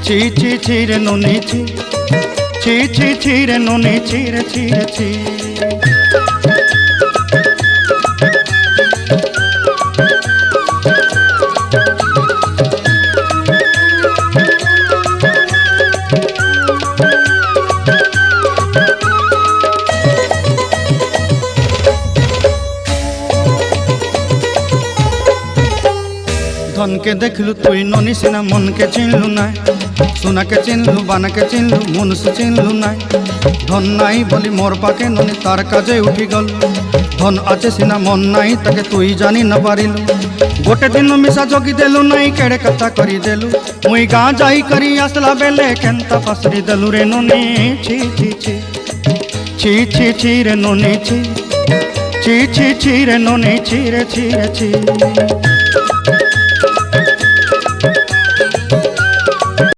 ছি ছি ছি রে ননি ছি, ছি ছি ছি রে ননি ছি রে ছি রে ছি। ধনকে দেখলু তুই ননি সিনা, মনকে চিনলু নাই। সোনাকে চিনলু, বানাকে চিনলু, মনুষ্য চিনলু নাই। ধন নাই বলি মোর পাকে ননি তার কাজে উঠি গল। ধন আছে সিনা মন নাই, তাকে তুই জানি না পারিলু। গোটে দিন মিশা জগি দেলু নাই, কেড়ে কথা করি দেলু। মুই গাঁ যাই করি আসলা বেলে কেনতা পাসরি দেলু রে ননি ছি ছি ছি, ছি ছি ছি রে ননি ছি, ছি ছি ছি রে ননি ছি রে ছি রে ছি।